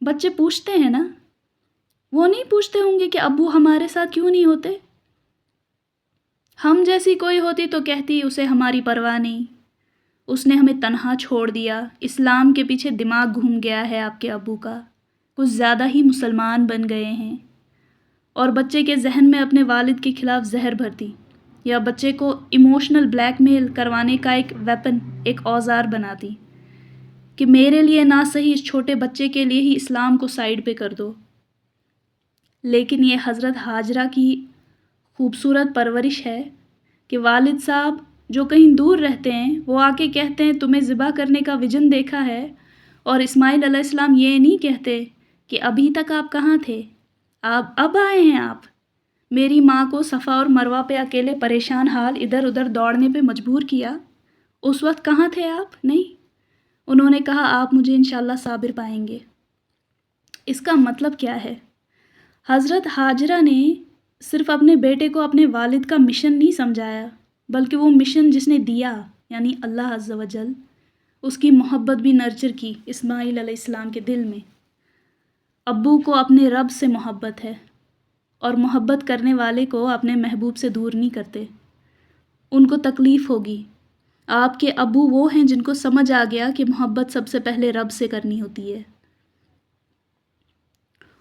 بچے پوچھتے ہیں نا، وہ نہیں پوچھتے ہوں گے کہ ابو ہمارے ساتھ کیوں نہیں ہوتے؟ ہم جیسی کوئی ہوتی تو کہتی اسے ہماری پرواہ نہیں، اس نے ہمیں تنہا چھوڑ دیا، اسلام کے پیچھے دماغ گھوم گیا ہے آپ کے ابو کا، کچھ زیادہ ہی مسلمان بن گئے ہیں، اور بچے کے ذہن میں اپنے والد کے خلاف زہر بھرتی، یا بچے کو ایموشنل بلیک میل کروانے کا ایک ویپن، ایک اوزار بناتی کہ میرے لیے نہ صحیح اس چھوٹے بچے کے لیے ہی اسلام کو سائیڈ پہ کر دو۔ لیکن یہ حضرت ہاجرہ کی خوبصورت پرورش ہے کہ والد صاحب جو کہیں دور رہتے ہیں وہ آ کے کہتے ہیں تمہیں ذبح کرنے کا ویژن دیکھا ہے، اور اسماعیل علیہ السلام یہ نہیں کہتے کہ ابھی تک آپ کہاں تھے، آپ اب آئے ہیں، آپ میری ماں کو صفا اور مروہ پہ اکیلے پریشان حال ادھر ادھر دوڑنے پہ مجبور کیا، اس وقت کہاں تھے آپ؟ نہیں، انہوں نے کہا آپ مجھے انشاءاللہ صابر پائیں گے۔ اس کا مطلب کیا ہے؟ حضرت ہاجرہ نے صرف اپنے بیٹے کو اپنے والد کا مشن نہیں سمجھایا، بلکہ وہ مشن جس نے دیا یعنی اللہ عز و جل، اس کی محبت بھی نرچر کی اسماعیل علیہ السلام کے دل میں۔ ابو کو اپنے رب سے محبت ہے، اور محبت کرنے والے کو اپنے محبوب سے دور نہیں کرتے۔ ان کو تکلیف ہوگی، آپ کے ابو وہ ہیں جن کو سمجھ آ گیا کہ محبت سب سے پہلے رب سے کرنی ہوتی ہے۔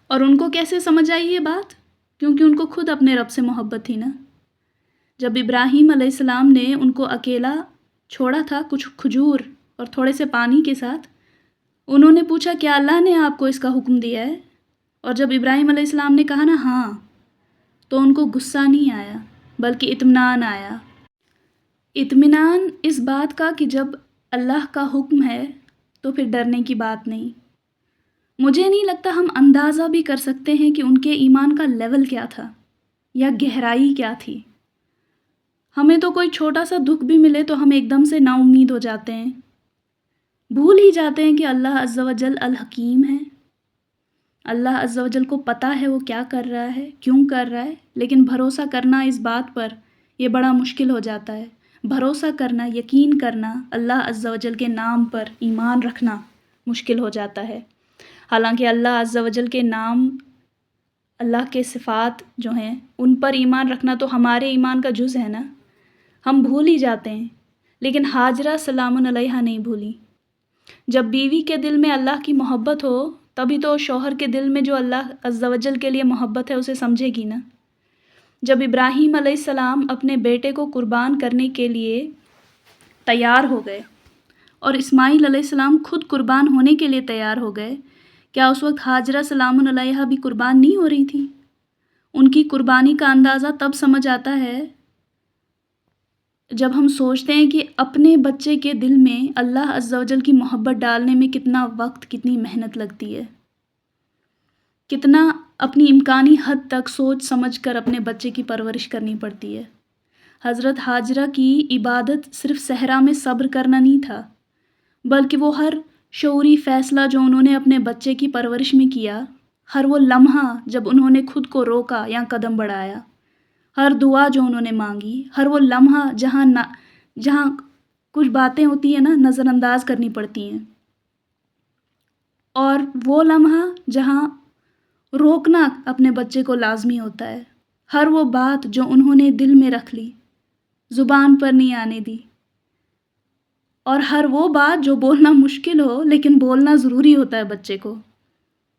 اور ان کو کیسے سمجھ آئی یہ بات؟ کیونکہ ان کو خود اپنے رب سے محبت تھی نا۔ جب ابراہیم علیہ السلام نے ان کو اکیلا چھوڑا تھا کچھ کھجور اور تھوڑے سے پانی کے ساتھ، انہوں نے پوچھا کیا اللہ نے آپ کو اس کا حکم دیا ہے؟ اور جب ابراہیم علیہ السلام نے کہا نا ہاں، تو ان کو غصہ نہیں آیا بلکہ اطمینان آیا۔ اطمینان اس بات کا کہ جب اللہ کا حکم ہے تو پھر ڈرنے کی بات نہیں۔ مجھے نہیں لگتا ہم اندازہ بھی کر سکتے ہیں کہ ان کے ایمان کا لیول کیا تھا یا گہرائی کیا تھی۔ ہمیں تو کوئی چھوٹا سا دکھ بھی ملے تو ہم ایک دم سے نا امید ہو جاتے ہیں، بھول ہی جاتے ہیں کہ اللہ عز و جل الحکیم ہے، اللہ عز و جل کو پتہ ہے وہ کیا کر رہا ہے، کیوں کر رہا ہے، لیکن بھروسہ کرنا اس بات پر یہ بڑا مشکل ہو جاتا ہے۔ بھروسہ کرنا، یقین کرنا، اللہ عز و جل کے نام پر ایمان رکھنا مشکل ہو جاتا ہے۔ حالانکہ اللہ عز و جل کے نام، اللہ کے صفات جو ہیں ان پر ایمان رکھنا تو ہمارے ایمان کا جز ہے نا، ہم بھول ہی جاتے ہیں۔ لیکن ہاجرہ سلام علیہا نہیں بھولی۔ جب بیوی کے دل میں اللہ کی محبت ہو تبھی تو شوہر کے دل میں جو اللہ عز و جل کے لیے محبت ہے اسے سمجھے گی نا۔ جب ابراہیم علیہ السلام اپنے بیٹے کو قربان کرنے کے لیے تیار ہو گئے اور اسماعیل علیہ السلام خود قربان ہونے کے لیے تیار ہو گئے، کیا اس وقت ہاجرہ سلام علیہا بھی قربان نہیں ہو رہی تھی؟ ان کی قربانی کا اندازہ تب سمجھ آتا ہے جب ہم سوچتے ہیں کہ اپنے بچے کے دل میں اللہ عز و جل کی محبت ڈالنے میں کتنا وقت، کتنی محنت لگتی ہے، کتنا اپنی امکانی حد تک سوچ سمجھ کر اپنے بچے کی پرورش کرنی پڑتی ہے۔ حضرت ہاجرہ کی عبادت صرف صحرا میں صبر کرنا نہیں تھا، بلکہ وہ ہر شعوری فیصلہ جو انہوں نے اپنے بچے کی پرورش میں کیا، ہر وہ لمحہ جب انہوں نے خود کو روکا یا قدم بڑھایا، ہر دعا جو انہوں نے مانگی، ہر وہ لمحہ جہاں کچھ باتیں ہوتی ہیں نا نظر انداز کرنی پڑتی ہیں، اور وہ لمحہ جہاں روکنا اپنے بچے کو لازمی ہوتا ہے، ہر وہ بات جو انہوں نے دل میں رکھ لی، زبان پر نہیں آنے دی، اور ہر وہ بات جو بولنا مشکل ہو لیکن بولنا ضروری ہوتا ہے بچے کو۔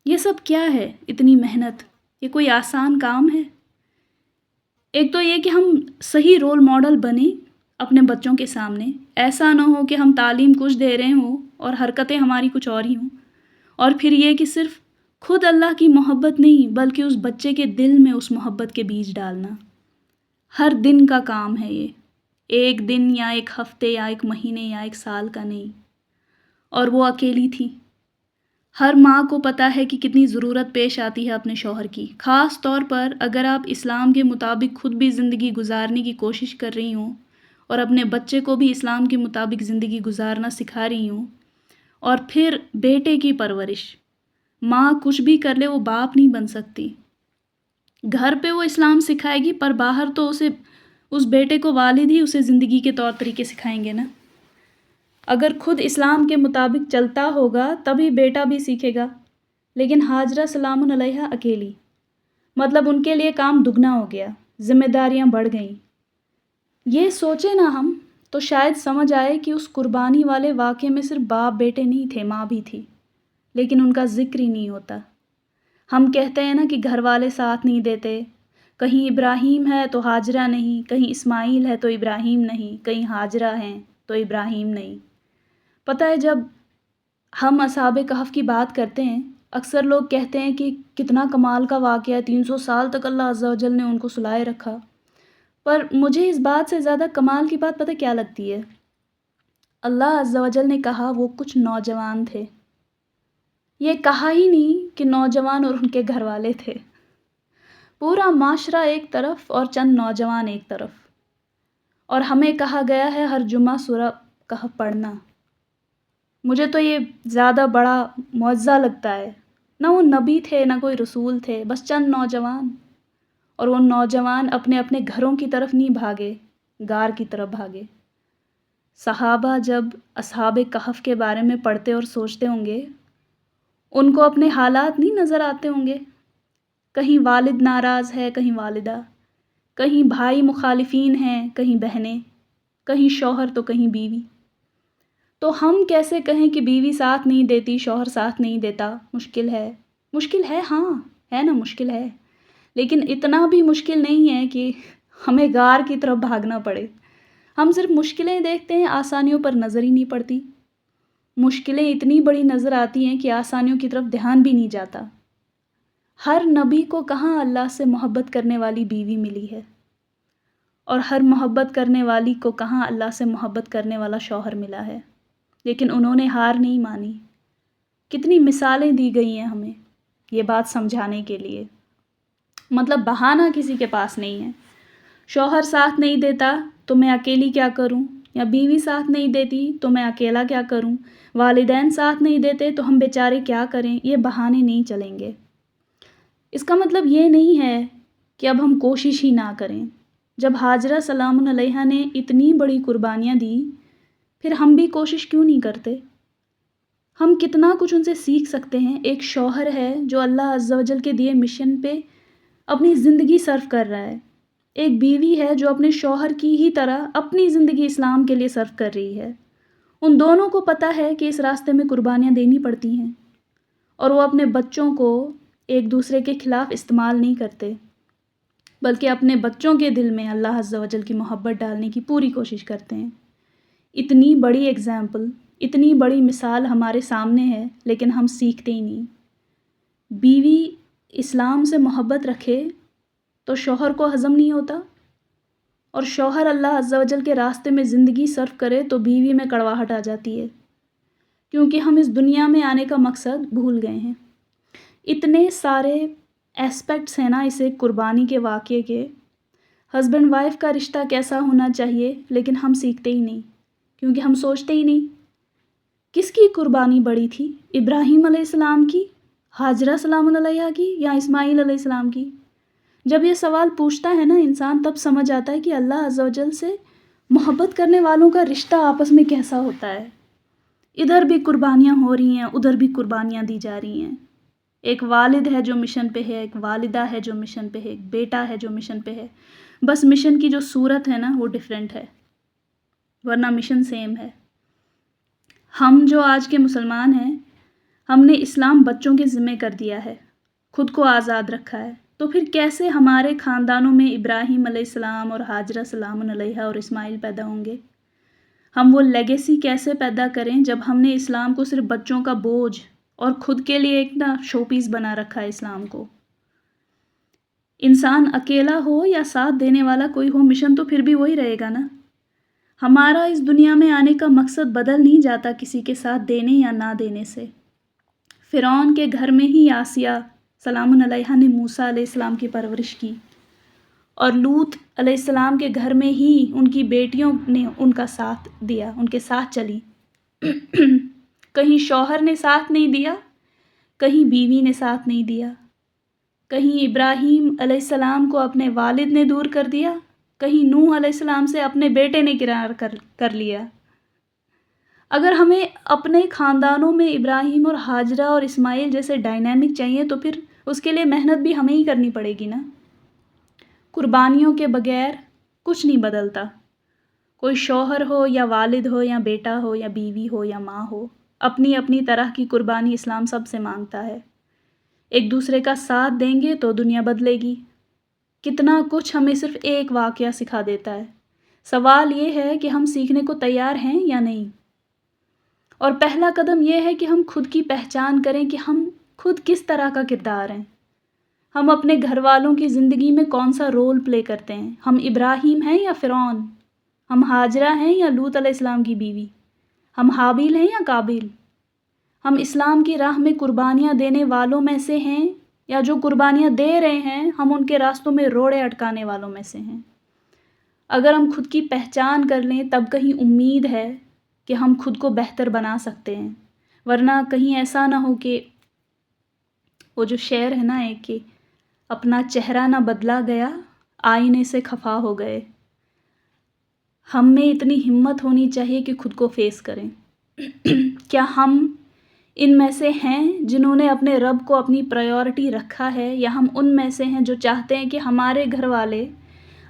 یہ سب کیا ہے؟ اتنی محنت، یہ کوئی آسان کام ہے؟ ایک تو یہ کہ ہم صحیح رول ماڈل بنیں اپنے بچوں کے سامنے، ایسا نہ ہو کہ ہم تعلیم کچھ دے رہے ہوں اور حرکتیں ہماری کچھ اور ہی ہوں، اور پھر یہ کہ صرف خود اللہ کی محبت نہیں بلکہ اس بچے کے دل میں اس محبت کے بیج ڈالنا ہر دن کا کام ہے، یہ ایک دن یا ایک ہفتے یا ایک مہینے یا ایک سال کا نہیں۔ اور وہ اکیلی تھی۔ ہر ماں کو پتہ ہے کہ کتنی ضرورت پیش آتی ہے اپنے شوہر کی، خاص طور پر اگر آپ اسلام کے مطابق خود بھی زندگی گزارنے کی کوشش کر رہی ہوں اور اپنے بچے کو بھی اسلام کے مطابق زندگی گزارنا سکھا رہی ہوں۔ اور پھر بیٹے کی پرورش، ماں کچھ بھی کر لے وہ باپ نہیں بن سکتی۔ گھر پہ وہ اسلام سکھائے گی پر باہر تو اس بیٹے کو والد ہی اسے زندگی کے طور طریقے سکھائیں گے نا۔ اگر خود اسلام کے مطابق چلتا ہوگا تبھی بیٹا بھی سیکھے گا، لیکن حاجرہ سلام علیہا اکیلی، مطلب ان کے لیے کام دگنا ہو گیا، ذمہ داریاں بڑھ گئیں۔ یہ سوچیں نا ہم تو شاید سمجھ آئے کہ اس قربانی والے واقعے میں صرف باپ بیٹے نہیں تھے، ماں بھی تھی، لیکن ان کا ذکر ہی نہیں ہوتا۔ ہم کہتے ہیں نا کہ گھر والے ساتھ نہیں دیتے، کہیں ابراہیم ہے تو حاجرہ نہیں، کہیں اسماعیل ہے تو ابراہیم نہیں، کہیں حاجرہ ہیں تو ابراہیم نہیں۔ پتہ ہے جب ہم اصحاب کہف کی بات کرتے ہیں، اکثر لوگ کہتے ہیں کہ کتنا کمال کا واقعہ ہے، 300 سال تک اللہ عز و جل نے ان کو سلائے رکھا۔ پر مجھے اس بات سے زیادہ کمال کی بات پتہ کیا لگتی ہے؟ اللہ عز و جل نے کہا وہ کچھ نوجوان تھے، یہ کہا ہی نہیں کہ نوجوان اور ان کے گھر والے تھے، پورا معاشرہ ایک طرف اور چند نوجوان ایک طرف، اور ہمیں کہا گیا ہے ہر جمعہ سورہ کہف پڑھنا۔ مجھے تو یہ زیادہ بڑا معجزہ لگتا ہے، نہ وہ نبی تھے نہ کوئی رسول تھے، بس چند نوجوان، اور وہ نوجوان اپنے اپنے گھروں کی طرف نہیں بھاگے، غار کی طرف بھاگے۔ صحابہ جب اصحاب کہف کے بارے میں پڑھتے اور سوچتے ہوں گے، ان کو اپنے حالات نہیں نظر آتے ہوں گے، کہیں والد ناراض ہے، کہیں والدہ، کہیں بھائی مخالفین ہیں، کہیں بہنیں، کہیں شوہر تو کہیں بیوی۔ تو ہم کیسے کہیں کہ بیوی ساتھ نہیں دیتی، شوہر ساتھ نہیں دیتا؟ مشکل ہے، ہاں ہے نا، مشکل ہے، لیکن اتنا بھی مشکل نہیں ہے کہ ہمیں غار کی طرف بھاگنا پڑے۔ ہم صرف مشکلیں دیکھتے ہیں، آسانیوں پر نظر ہی نہیں پڑتی۔ مشکلیں اتنی بڑی نظر آتی ہیں کہ آسانیوں کی طرف دھیان بھی نہیں جاتا۔ ہر نبی کو کہاں اللہ سے محبت کرنے والی بیوی ملی ہے، اور ہر محبت کرنے والی کو کہاں اللہ سے محبت کرنے والا شوہر ملا ہے، لیکن انہوں نے ہار نہیں مانی۔ کتنی مثالیں دی گئی ہیں ہمیں یہ بات سمجھانے کے لیے، مطلب بہانہ کسی کے پاس نہیں ہے۔ شوہر ساتھ نہیں دیتا تو میں اکیلی کیا کروں، یا بیوی ساتھ نہیں دیتی تو میں اکیلا کیا کروں، والدین ساتھ نہیں دیتے تو ہم بیچارے کیا کریں، یہ بہانے نہیں چلیں گے۔ اس کا مطلب یہ نہیں ہے کہ اب ہم کوشش ہی نہ کریں۔ جب حاجرہ سلام علیہا نے اتنی بڑی قربانیاں دیں، پھر ہم بھی کوشش کیوں نہیں کرتے؟ ہم کتنا کچھ ان سے سیکھ سکتے ہیں۔ ایک شوہر ہے جو اللہ عز و جل کے دیے مشن پہ اپنی زندگی صرف کر رہا ہے، ایک بیوی ہے جو اپنے شوہر کی ہی طرح اپنی زندگی اسلام کے لیے صرف کر رہی ہے۔ ان دونوں کو پتہ ہے کہ اس راستے میں قربانیاں دینی پڑتی ہیں، اور وہ اپنے بچوں کو ایک دوسرے کے خلاف استعمال نہیں کرتے، بلکہ اپنے بچوں کے دل میں اللہ عز و جل کی محبت ڈالنے کی پوری کوشش کرتے ہیں۔ اتنی بڑی اگزامپل، اتنی بڑی مثال ہمارے سامنے ہے، لیکن ہم سیکھتے ہی نہیں۔ بیوی اسلام سے محبت رکھے تو شوہر کو ہضم نہیں ہوتا، اور شوہر اللہ عز و جل کے راستے میں زندگی صرف کرے تو بیوی میں کڑواہٹ آ جاتی ہے، کیونکہ ہم اس دنیا میں آنے کا مقصد بھول گئے ہیں۔ اتنے سارے ایسپیکٹس ہیں نا اسے قربانی کے واقعے کے، ہسبینڈ وائف کا رشتہ کیسا ہونا چاہیے، لیکن ہم سیکھتے ہی نہیں، کیونکہ ہم سوچتے ہی نہیں۔ کس کی قربانی بڑی تھی، ابراہیم علیہ السلام کی، حاجرہ سلام علیہا کی، یا اسماعیل علیہ السلام کی؟ جب یہ سوال پوچھتا ہے نا انسان، تب سمجھ آتا ہے کہ اللہ عز و جل سے محبت کرنے والوں کا رشتہ آپس میں کیسا ہوتا ہے۔ ادھر بھی قربانیاں ہو رہی ہیں، ادھر بھی قربانیاں دی جا رہی ہیں۔ ایک والد ہے جو مشن پہ ہے، ایک والدہ ہے جو مشن پہ ہے، ایک بیٹا ہے جو مشن پہ ہے، بس مشن کی جو صورت ہے نا وہ ڈیفرنٹ ہے، ورنہ مشن سیم ہے۔ ہم جو آج کے مسلمان ہیں، ہم نے اسلام بچوں کے ذمہ کر دیا ہے، خود کو آزاد رکھا ہے، تو پھر کیسے ہمارے خاندانوں میں ابراہیم علیہ السلام اور حاجرہ سلام علیہا اور اسماعیل پیدا ہوں گے؟ ہم وہ لیگیسی کیسے پیدا کریں جب ہم نے اسلام کو صرف بچوں کا بوجھ اور خود کے لیے ایک نا شو پیس بنا رکھا ہے اسلام کو؟ انسان اکیلا ہو یا ساتھ دینے والا کوئی ہو، مشن تو پھر بھی وہی رہے گا نا۔ ہمارا اس دنیا میں آنے کا مقصد بدل نہیں جاتا کسی کے ساتھ دینے یا نہ دینے سے۔ فرعون کے گھر میں ہی آسیہ سلام علیہا نے موسیٰ علیہ السلام کی پرورش کی، اور لوط علیہ السلام کے گھر میں ہی ان کی بیٹیوں نے ان کا ساتھ دیا، ان کے ساتھ چلی۔ کہیں شوہر نے ساتھ نہیں دیا، کہیں بیوی نے ساتھ نہیں دیا، کہیں ابراہیم علیہ السلام کو اپنے والد نے دور کر دیا، کہیں نوح علیہ السلام سے اپنے بیٹے نے کرار کر لیا۔ اگر ہمیں اپنے خاندانوں میں ابراہیم اور ہاجرہ اور اسماعیل جیسے ڈائنامک چاہیے تو پھر اس کے لیے محنت بھی ہمیں ہی کرنی پڑے گی نا۔ قربانیوں کے بغیر کچھ نہیں بدلتا۔ کوئی شوہر ہو یا والد ہو یا بیٹا ہو یا بیوی ہو یا ماں ہو، اپنی اپنی طرح کی قربانی اسلام سب سے مانگتا ہے۔ ایک دوسرے کا ساتھ دیں گے تو دنیا بدلے گی۔ کتنا کچھ ہمیں صرف ایک واقعہ سکھا دیتا ہے۔ سوال یہ ہے کہ ہم سیکھنے کو تیار ہیں یا نہیں۔ اور پہلا قدم یہ ہے کہ ہم خود کی پہچان کریں کہ ہم خود کس طرح کا کردار ہیں۔ ہم اپنے گھر والوں کی زندگی میں کون سا رول پلے کرتے ہیں۔ ہم ابراہیم ہیں یا فرعون؟ ہم ہاجرہ ہیں یا لوط علیہ السلام کی بیوی؟ ہم حابیل ہیں یا قابیل؟ ہم اسلام کی راہ میں قربانیاں دینے والوں میں سے ہیں یا جو قربانیاں دے رہے ہیں ہم ان کے راستوں میں روڑے اٹکانے والوں میں سے ہیں؟ اگر ہم خود کی پہچان کر لیں تب کہیں امید ہے کہ ہم خود کو بہتر بنا سکتے ہیں، ورنہ کہیں ایسا نہ ہو کہ وہ جو شعر ہے نا ایک کہ اپنا چہرہ نہ بدلا گیا آئینے سے خفا ہو گئے۔ ہم میں اتنی ہمت ہونی چاہیے کہ خود کو فیس کریں۔ کیا ہم ان میں سے ہیں جنہوں نے اپنے رب کو اپنی پرائیورٹی رکھا ہے، یا ہم ان میں سے ہیں جو چاہتے ہیں کہ ہمارے گھر والے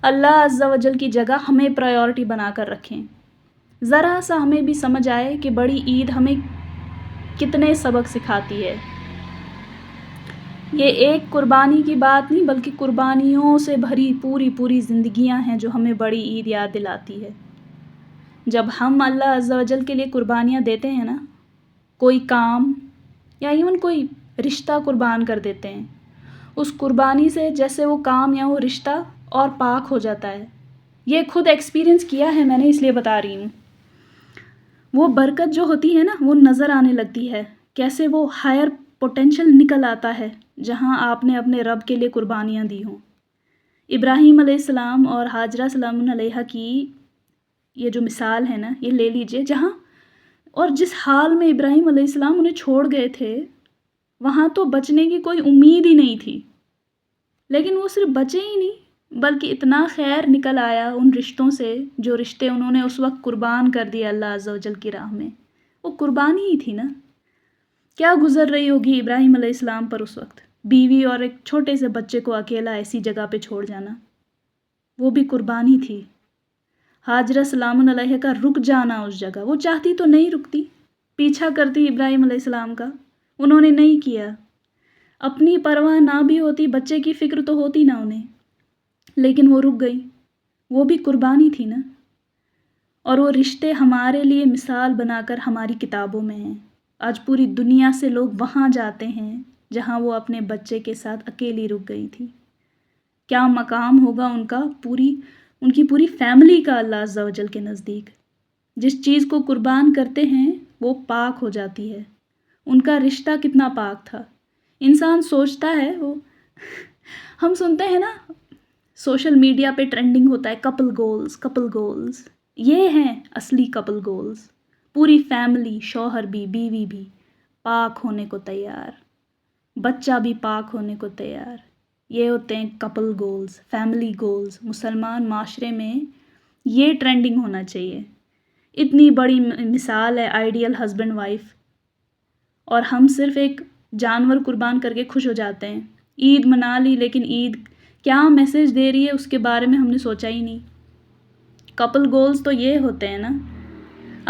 اللہ عز و جل کی جگہ ہمیں پرائیورٹی بنا کر رکھیں؟ ذرا سا ہمیں بھی سمجھ آئے کہ بڑی عید ہمیں کتنے سبق سکھاتی ہے۔ یہ ایک قربانی کی بات نہیں بلکہ قربانیوں سے بھری پوری زندگیاں ہیں جو ہمیں بڑی عید یاد دلاتی ہے۔ جب ہم اللہ عز و جل کے لیے قربانیاں دیتے ہیں نا، کوئی کام یا ایون کوئی رشتہ قربان کر دیتے ہیں، اس قربانی سے جیسے وہ کام یا وہ رشتہ اور پاک ہو جاتا ہے۔ یہ خود ایکسپیرینس کیا ہے میں نے، اس لیے بتا رہی ہوں۔ وہ برکت جو ہوتی ہے نا وہ نظر آنے لگتی ہے، کیسے وہ ہائر پوٹینشل نکل آتا ہے جہاں آپ نے اپنے رب کے لیے قربانیاں دی ہوں۔ ابراہیم علیہ السلام اور ہاجرہ سلام علیہا کی یہ جو مثال ہے نا یہ لے لیجئے، جہاں اور جس حال میں ابراہیم علیہ السلام انہیں چھوڑ گئے تھے وہاں تو بچنے کی کوئی امید ہی نہیں تھی، لیکن وہ صرف بچے ہی نہیں بلکہ اتنا خیر نکل آیا ان رشتوں سے جو رشتے انہوں نے اس وقت قربان کر دیے اللہ عز و جل کی راہ میں۔ وہ قربانی ہی تھی نا۔ کیا گزر رہی ہوگی ابراہیم علیہ السلام پر اس وقت، بیوی اور ایک چھوٹے سے بچے کو اکیلا ایسی جگہ پہ چھوڑ جانا، وہ بھی قربانی تھی۔ ہاجرہ سلام علیہ کا رک جانا اس جگہ، وہ چاہتی تو نہیں رکتی، پیچھا کرتی ابراہیم علیہ السلام کا، انہوں نے نہیں کیا۔ اپنی پرواہ نہ بھی ہوتی، بچے کی فکر تو ہوتی نہ انہیں، لیکن وہ رک گئی، وہ بھی قربانی تھی نا۔ اور وہ رشتے ہمارے لیے مثال بنا کر ہماری کتابوں میں ہیں۔ آج پوری دنیا سے لوگ وہاں جاتے ہیں جہاں وہ اپنے بچے کے ساتھ اکیلی رک گئی تھی۔ کیا مقام ہوگا ان کی پوری فیملی کا اللہ عز و جل کے نزدیک۔ جس چیز کو قربان کرتے ہیں وہ پاک ہو جاتی ہے۔ ان کا رشتہ کتنا پاک تھا۔ انسان سوچتا ہے، ہم سنتے ہیں نا سوشل میڈیا پہ ٹرینڈنگ ہوتا ہے کپل گولز، یہ ہیں اصلی کپل گولز۔ پوری فیملی، شوہر بھی بیوی بھی پاک ہونے کو تیار، بچہ بھی پاک ہونے کو تیار۔ یہ ہوتے ہیں کپل گولز، فیملی گولز۔ مسلمان معاشرے میں یہ ٹرینڈنگ ہونا چاہیے۔ اتنی بڑی مثال ہے آئیڈیل ہسبینڈ وائف، اور ہم صرف ایک جانور قربان کر کے خوش ہو جاتے ہیں۔ عید منا لی، لیکن عید کیا میسج دے رہی ہے اس کے بارے میں ہم نے سوچا ہی نہیں۔ کپل گولز تو یہ ہوتے ہیں نا،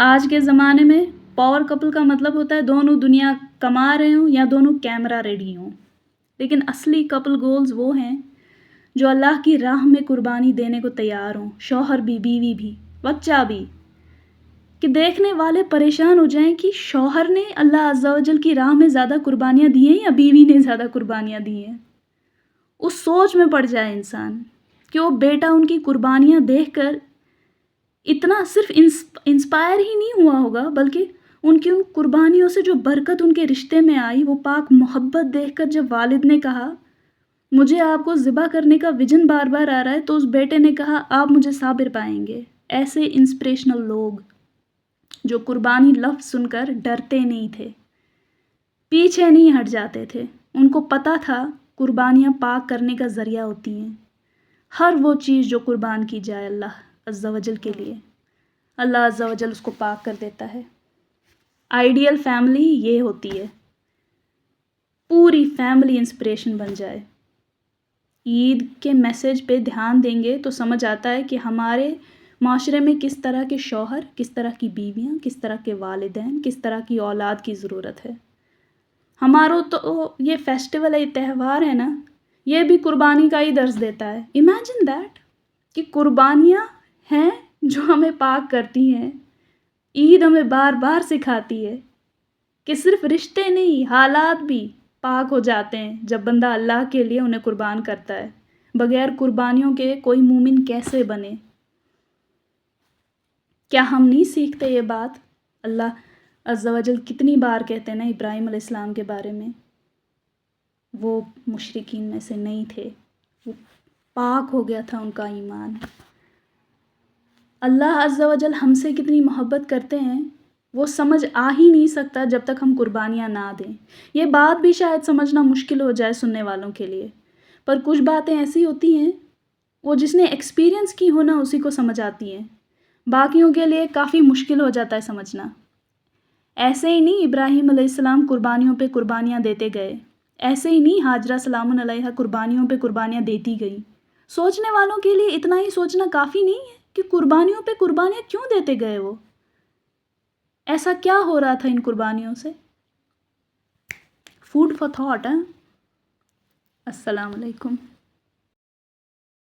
آج کے زمانے میں پاور کپل کا مطلب ہوتا ہے دونوں دنیا کما رہے ہوں یا دونوں کیمرہ ریڈی ہوں، لیکن اصلی کپل گولز وہ ہیں جو اللہ کی راہ میں قربانی دینے کو تیار ہوں، شوہر بھی، بیوی بھی، بچہ بھی، کہ دیکھنے والے پریشان ہو جائیں کہ شوہر نے اللہ عز و جل کی راہ میں زیادہ قربانیاں دی ہیں یا بیوی نے زیادہ قربانیاں دی ہیں۔ اس سوچ میں پڑ جائے انسان کہ وہ بیٹا ان کی قربانیاں دیکھ کر اتنا صرف انسپائر ہی نہیں ہوا ہوگا، بلکہ ان کی ان قربانیوں سے جو برکت ان کے رشتے میں آئی، وہ پاک محبت دیکھ کر جب والد نے کہا مجھے آپ کو ذبح کرنے کا ویژن بار بار آ رہا ہے، تو اس بیٹے نے کہا آپ مجھے صابر پائیں گے۔ ایسے انسپریشنل لوگ جو قربانی لفظ سن کر ڈرتے نہیں تھے، پیچھے نہیں ہٹ جاتے تھے، ان کو پتہ تھا قربانیاں پاک کرنے کا ذریعہ ہوتی ہیں۔ ہر وہ چیز جو قربان کی جائے اللہ عز و جل کے لیے، اللہ عز و جل اس کو پاک کر دیتا ہے۔ آئیڈیل فیملی یہ ہوتی ہے، پوری فیملی انسپریشن بن جائے۔ عید کے میسج پہ دھیان دیں گے تو سمجھ آتا ہے کہ ہمارے معاشرے میں کس طرح کے شوہر، کس طرح کی بیویاں، کس طرح کے والدین، کس طرح کی اولاد کی ضرورت ہے۔ ہمارا تو یہ فیسٹیول ہے، تہوار ہے نا، یہ بھی قربانی کا ہی درس دیتا ہے۔ امیجن دیٹ کہ قربانیاں ہیں جو ہمیں پاک کرتی ہیں۔ عید ہمیں بار بار سکھاتی ہے کہ صرف رشتے نہیں، حالات بھی پاک ہو جاتے ہیں جب بندہ اللہ کے لیے انہیں قربان کرتا ہے۔ بغیر قربانیوں کے کوئی مومن کیسے بنے؟ کیا ہم نہیں سیکھتے یہ بات؟ اللہ عز و جل کتنی بار کہتے ہیں نا ابراہیم علیہ السلام کے بارے میں، وہ مشرکین میں سے نہیں تھے، وہ پاک ہو گیا تھا ان کا ایمان۔ اللہ عز و جل ہم سے کتنی محبت کرتے ہیں وہ سمجھ آ ہی نہیں سکتا جب تک ہم قربانیاں نہ دیں۔ یہ بات بھی شاید سمجھنا مشکل ہو جائے سننے والوں کے لیے، پر کچھ باتیں ایسی ہوتی ہیں وہ جس نے ایکسپیرینس کی ہونا اسی کو سمجھ آتی ہیں، باقیوں کے لیے کافی مشکل ہو جاتا ہے سمجھنا۔ ایسے ہی نہیں ابراہیم علیہ السلام قربانیوں پہ قربانیاں دیتے گئے، ایسے ہی نہیں حاجرہ سلام علیہا قربانیوں پہ قربانیاں دیتی گئی۔ سوچنے والوں کے لیے اتنا ہی سوچنا کافی نہیں ہے کہ قربانیوں پہ قربانیاں کیوں دیتے گئے وہ؟ ایسا کیا ہو رہا تھا ان قربانیوں سے؟ Food for thought. السلام علیکم۔